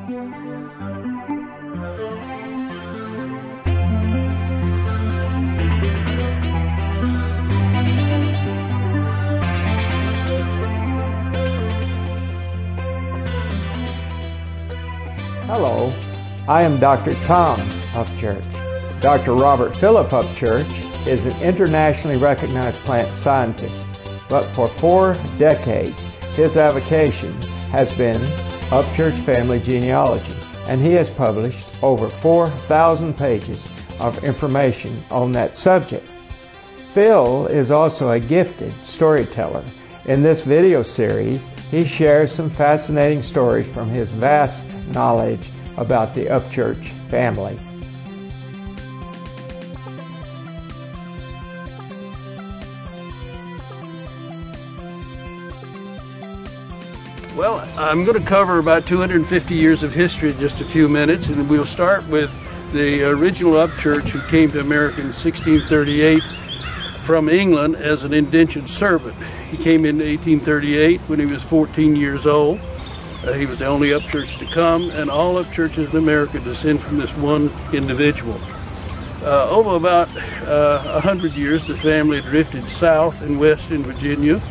Hello, I am Dr. Tom Upchurch. Dr. Robert Philip Upchurch is an internationally recognized plant scientist, but for 4 decades his avocation has been Upchurch family genealogy, and he has published over 4,000 pages of information on that subject. Phil is also a gifted storyteller. In this video series, he shares some fascinating stories from his vast knowledge about the Upchurch family. Well, I'm going to cover about 250 years of history in just a few minutes, and we'll start with the original Upchurch who came to America in 1638 from England as an indentured servant. He came in 1838 when he was 14 years old. He was the only Upchurch to come, and all Upchurches in America descend from this one individual. Over about 100 years, the family drifted south and west in Virginia,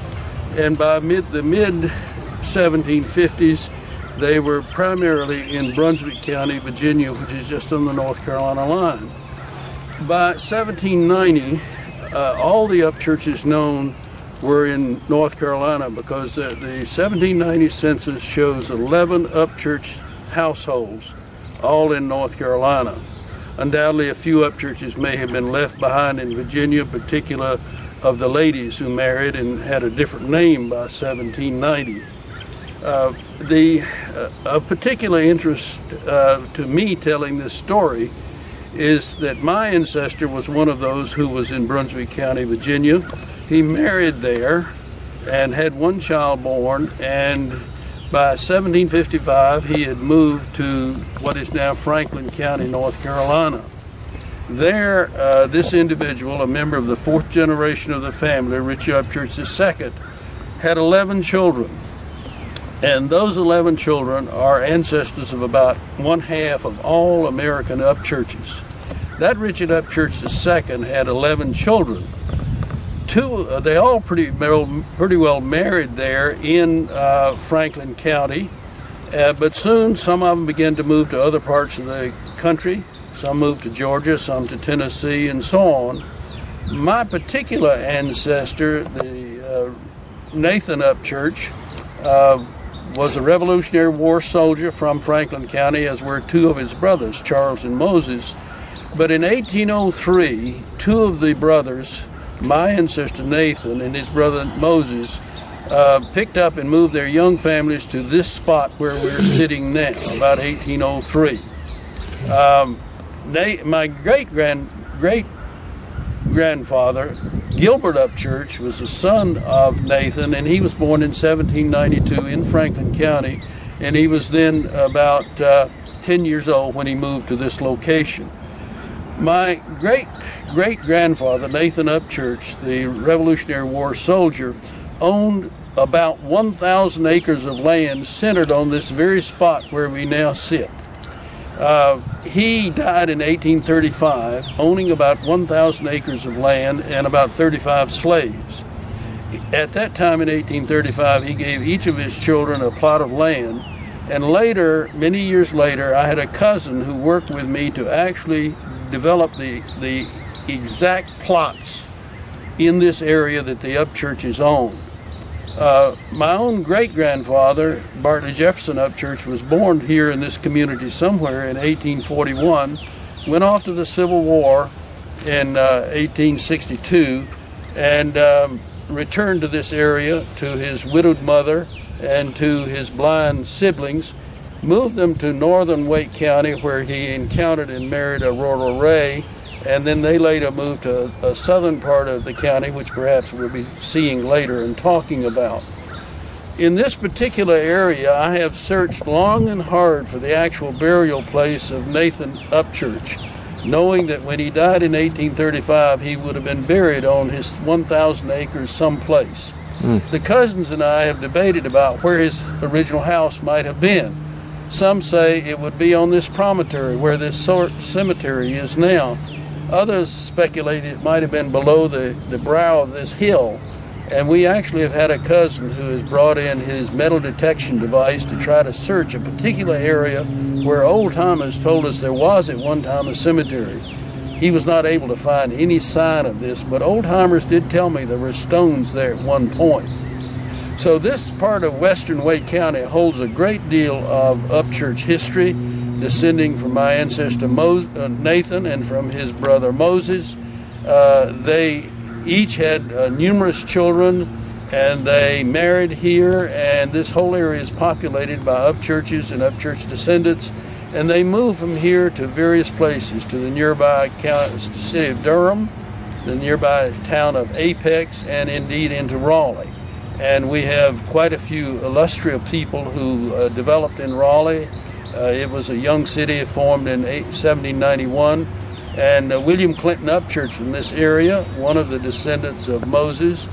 and by the mid 1750s, they were primarily in Brunswick County, Virginia, which is just on the North Carolina line. By 1790, all the Upchurches known were in North Carolina, because the 1790 census shows 11 Upchurch households, all in North Carolina. Undoubtedly, a few Upchurches may have been left behind in Virginia, particular of the ladies who married and had a different name by 1790. Of particular interest to me telling this story is that my ancestor was one of those who was in Brunswick County, Virginia. He married there and had one child born, and by 1755 he had moved to what is now Franklin County, North Carolina. There, this individual, a member of the 4th generation of the family, Richard Upchurch II, had 11 children. And those 11 children are ancestors of about 1/2 of all American Upchurches. That Richard Upchurch II had 11 children. They all pretty well married there in Franklin County, but soon some of them began to move to other parts of the country. Some moved to Georgia, some to Tennessee, and so on. My particular ancestor, the Nathan Upchurch, was a Revolutionary War soldier from Franklin County, as were 2 of his brothers, Charles and Moses. But in 1803, 2 of the brothers, my ancestor Nathan and his brother Moses, picked up and moved their young families to this spot where we're sitting now, about 1803. My great-grandfather, Gilbert Upchurch, was the son of Nathan, and he was born in 1792 in Franklin County, and he was then about 10 years old when he moved to this location. My great-grandfather, Nathan Upchurch, the Revolutionary War soldier, owned about 1,000 acres of land centered on this very spot where we now sit. He died in 1835, owning about 1,000 acres of land and about 35 slaves. At that time in 1835, he gave each of his children a plot of land, and later, many years later, I had a cousin who worked with me to actually develop the exact plots in this area that the Upchurches own. My own great-grandfather, Bartley Jefferson Upchurch, was born here in this community somewhere in 1841, went off to the Civil War in 1862, and returned to this area to his widowed mother and to his blind siblings, moved them to northern Wake County, where he encountered and married Aurora Ray, and then they later moved to a southern part of the county, which perhaps we'll be seeing later and talking about. In this particular area, I have searched long and hard for the actual burial place of Nathan Upchurch, knowing that when he died in 1835, he would have been buried on his 1,000 acres someplace. The cousins and I have debated about where his original house might have been. Some say it would be on this promontory where this cemetery is now. Others speculate it might have been below the brow of this hill. And we actually have had a cousin who has brought in his metal detection device to try to search a particular area where old-timers told us there was at one time a cemetery. He was not able to find any sign of this, but old-timers did tell me there were stones there at one point. So this part of western Wake County holds a great deal of Upchurch history, descending from my ancestor Nathan and from his brother Moses. They each had numerous children, and they married here, and this whole area is populated by Upchurches and Upchurch descendants, and they moved from here to various places, to the nearby city of Durham, the nearby town of Apex, and indeed into Raleigh. And we have quite a few illustrious people who developed in Raleigh. It was a young city formed in 1791. And William Clinton Upchurch from this area, one of the descendants of Moses,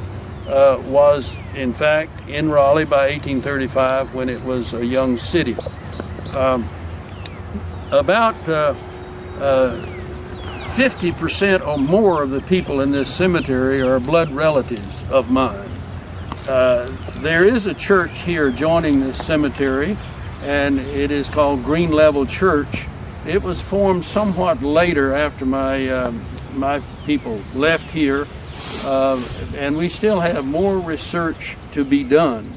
was in fact in Raleigh by 1835 when it was a young city. About 50% or more of the people in this cemetery are blood relatives of mine. There is a church here joining this cemetery, and it is called Green Level Church. It was formed somewhat later after my people left here, and we still have more research to be done.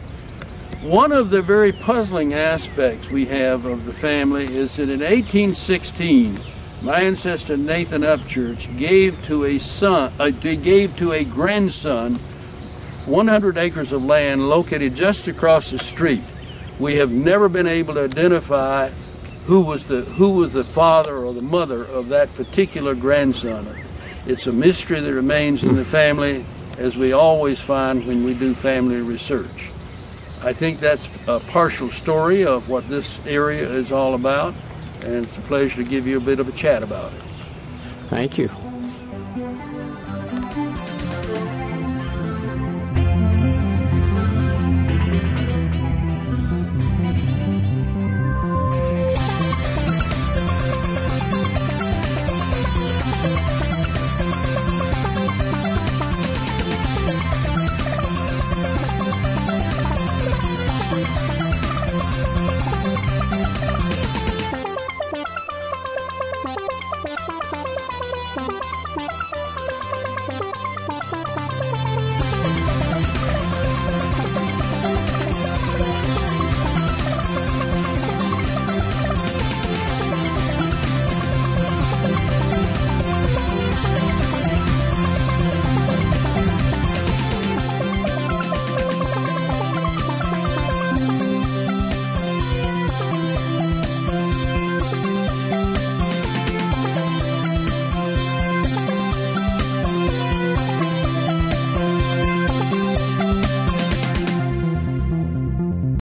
One of the very puzzling aspects we have of the family is that in 1816, my ancestor Nathan Upchurch gave to a grandson 100 acres of land located just across the street. We have never been able to identify who was the father or the mother of that particular grandson. It's a mystery that remains in the family, as we always find when we do family research. I think that's a partial story of what this area is all about, and it's a pleasure to give you a bit of a chat about it. Thank you.